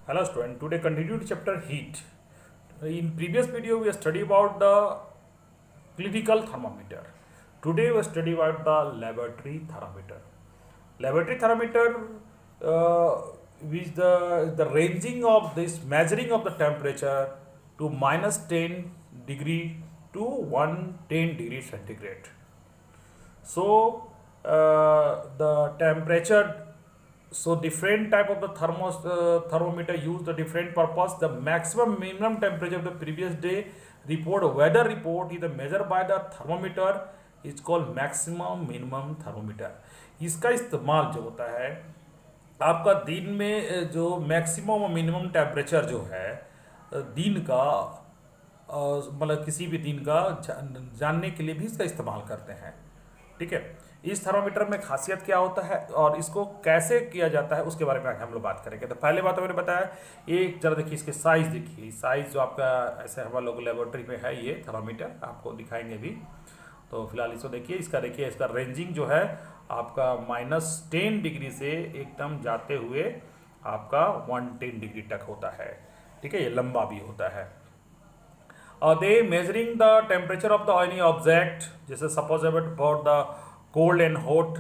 Hello student, today continued chapter heat. In previous video we studied about the clinical thermometer. Today we study about the laboratory thermometer. Laboratory thermometer is the ranging of this measuring of the temperature to minus 10 degree to 110 degree centigrade. So the temperature, so different type of the thermometer use the different purpose. The maximum minimum temperature of the previous day report, weather report is measured by the thermometer is called maximum minimum thermometer. इसका इस्तेमाल जो होता है आपका दिन में जो maximum और मिनिमम टेम्परेचर जो है दिन का मतलब किसी भी दिन का जानने के लिए भी इसका इस्तेमाल करते हैं। ठीक है, इस थर्मामीटर में खासियत क्या होता है और इसको कैसे किया जाता है उसके बारे में हम लोग बात करेंगे। तो पहले बात मैंने बताया, एक जरा देखिए इसके साइज देखिए, साइज जो आपका ऐसे हम लोग लेबोरेटरी में है ये थर्मामीटर आपको दिखाएंगे भी। तो फिलहाल इसको देखिए, इसका रेंजिंग जो है आपका -10 डिग्री से एकदम जाते हुए आपका 110 डिग्री तक होता है। ठीक है, ये लंबा भी होता है। They measuring the temperature of the any object, जैसे suppose about the cold and hot.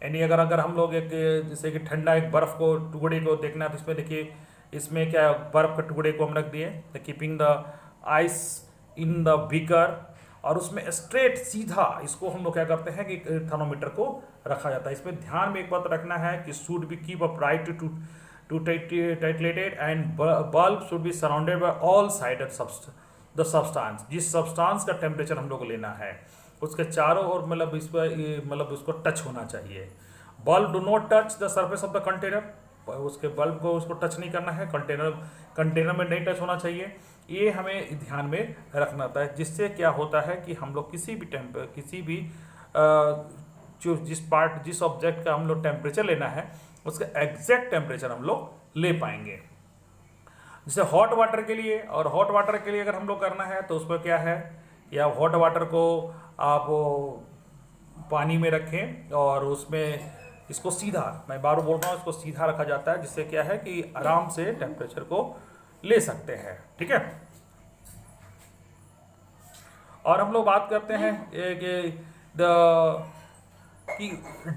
यानी अगर हम लोग एक जैसे कि ठंडा एक बर्फ को टुकड़े को देखना है तो इसमें देखिए, इसमें क्या बर्फ के टुकड़े को हम रख दिए, the keeping the ice in the beaker, और उसमें स्ट्रेट सीधा इसको हम लोग क्या करते हैं कि थर्मोमीटर को रखा जाता है। इसमें ध्यान में एक बात रखना है कि should be keep upright to tilted and bulb should be surrounded by all sided the substance. जिस सब्सटेंस का टेम्परेचर हम लोग को लेना है उसके चारों ओर मतलब इस पर मतलब उसको टच होना चाहिए। Bulb do not touch the surface of the container, उसके बल्ब को उसको टच नहीं करना है, कंटेनर में नहीं टच होना चाहिए। ये हमें ध्यान में रखना होता है, जिससे क्या होता है कि हम लोग किसी भी जो जिस ऑब्जेक्ट का हम लोग टेम्परेचर लेना है उसका एग्जैक्ट टेम्परेचर हम लोग ले पाएंगे। जैसे हॉट वाटर के लिए, और हॉट वाटर के लिए अगर हम लोग करना है तो उसमें क्या है, या हॉट वाटर को आप पानी में रखें और उसमें इसको सीधा, मैं बार बोल रहा हूँ, इसको सीधा रखा जाता है, जिससे क्या है कि आराम से टेम्परेचर को ले सकते हैं। ठीक है, और हम लोग बात करते हैं कि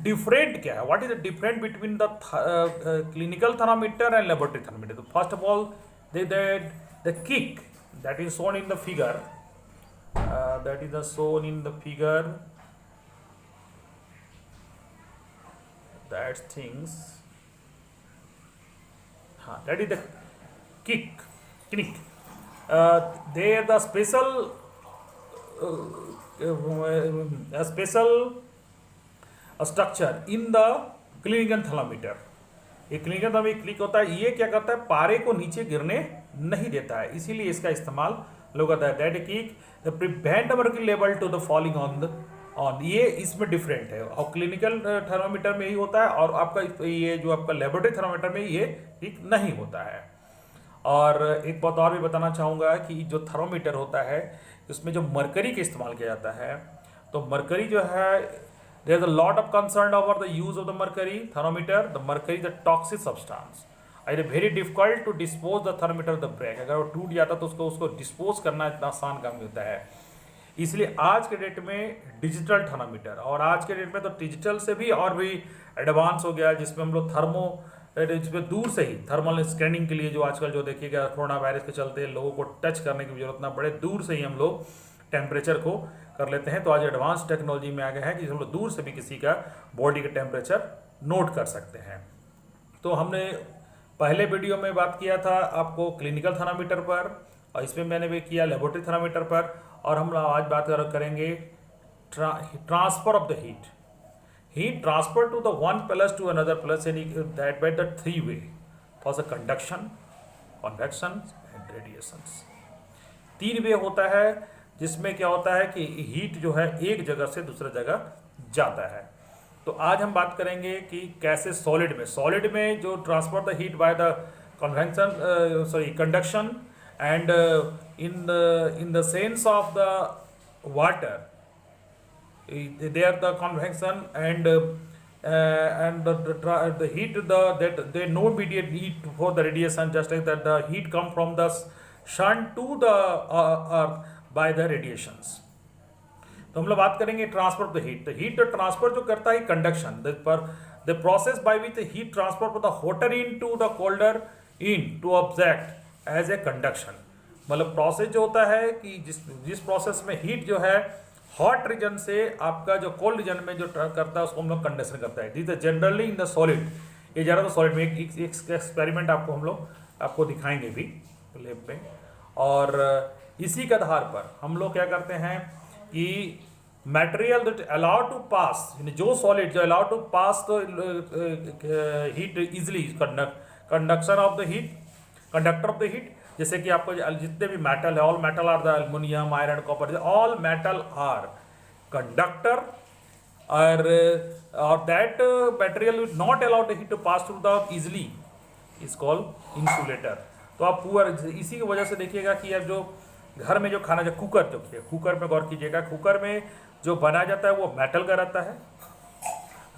डिफरेंट क्या है, what is the different between the clinical thermometer and laboratory thermometer. तो first of all the kick that is shown in the figure, that is shown in the figure, that things, that is the kick. There the special structure in the clinical thermometer. ये clinical thermometer click होता है, ये क्या करता है, पारे को नीचे गिरने नहीं देता है, इसीलिए इसका इस्तेमाल लोग करता है। That kick the prevent mercury level to the falling on ये इसमें डिफरेंट है, और क्लिनिकल थर्मामीटर में ही होता है, और आपका ये जो आपका लेबोरेटरी थर्मामीटर में ये ठीक नहीं होता है। और एक बात और भी बताना चाहूँगा कि जो थर्मामीटर होता है उसमें जो मरकरी का इस्तेमाल किया जाता है, तो मरकरी जो है there is a lot of concern over the use of the mercury thermometer. The mercury is a toxic substance, it is very difficult to dispose the thermometer the break. अगर वो टूट जाता तो उसको डिस्पोज करना इतना आसान काम होता है। इसलिए आज के डेट में डिजिटल थर्मामीटर, और आज के डेट में तो डिजिटल से भी और भी एडवांस हो गया, जिसमें हम लोग जिसमें दूर से ही थर्मल स्कैनिंग के लिए, जो आजकल जो देखिएगा कोरोना वायरस के चलते लोगों को टच करने की जरूरत ना पड़े, दूर से ही हम लोग टेम्परेचर को कर लेते हैं। तो आज एडवांस टेक्नोलॉजी में आ गया है कि हम लोग दूर से भी किसी का बॉडी का टेम्परेचर नोट कर सकते हैं। तो हमने पहले वीडियो में बात किया था आपको क्लिनिकल थर्मामीटर पर, और इसमें मैंने भी किया लेबोरेटरी थर्मामीटर पर, और हम आज बात करेंगे transfer of the heat transfer to the one plus two another plus, यानी that by the three way for the conduction, convection and radiations. 3 way होता है, जिसमें क्या होता है कि हीट जो है एक जगह से दूसरे जगह जाता है। तो आज हम बात करेंगे कि कैसे सॉलिड में जो transfer the heat by the convection conduction, and in the sense of the water there the convection, and and the heat that they no immediate need for the radiation, just like that the heat come from the sun to the earth by the radiations. तो हम लोग बात करेंगे transfer of the heat. The heat transfer जो करता है conduction, the process by which the heat transfer from the hotter in to the colder in to object as a conduction. मतलब process जो होता है कि जिस प्रोसेस में हीट जो है हॉट रीजन से आपका जो कोल्ड रीजन में जो करता है उसको हम लोग कंडक्शन करता है. This generally in the solid. ये ज़्यादा तो सॉलिड में एक एक्सपेरिमेंट हम लोग आपको दिखाएंगे भी लैब में. और इसी के आधार पर हम लोग क्या करते हैं कि material that allow to pass, जो सॉलिड जो allow to pass the heat easily, conduction of the heat, conductor of the heat. जैसे कि आपको जितने भी मेटल है, all metal are the aluminium, iron, copper, all metal are conductor. और that material will not allow the heat to pass through the easily is called insulator. तो आप पूरा इसी की वजह से देखिएगा कि अब जो घर में जो खाना, जो कुकर में गौर कीजिएगा, कुकर में जो बनाया जाता है वो मेटल का रहता है,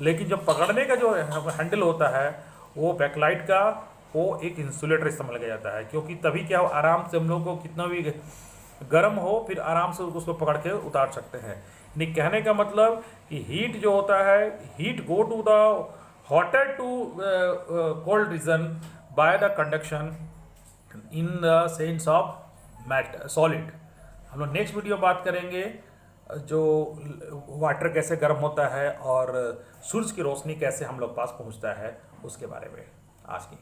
लेकिन जो पकड़ने का जो हैंडल होता है वो बैकलाइट का, वो एक इंसुलेटर इस्तेमाल किया जाता है. क्योंकि तभी क्या हो, आराम से हम लोग को कितना भी गर्म हो फिर आराम से उसको पकड़ के उतार सकते हैं. यानी कहने का मतलब कि हीट जो होता है, heat go to the hotter to cold region by the conduction in the sense of solid. हम लोग नेक्स्ट वीडियो बात करेंगे जो वाटर कैसे गर्म होता है और सूरज की रोशनी कैसे हम लोग पास पहुंचता है उसके बारे में. आज की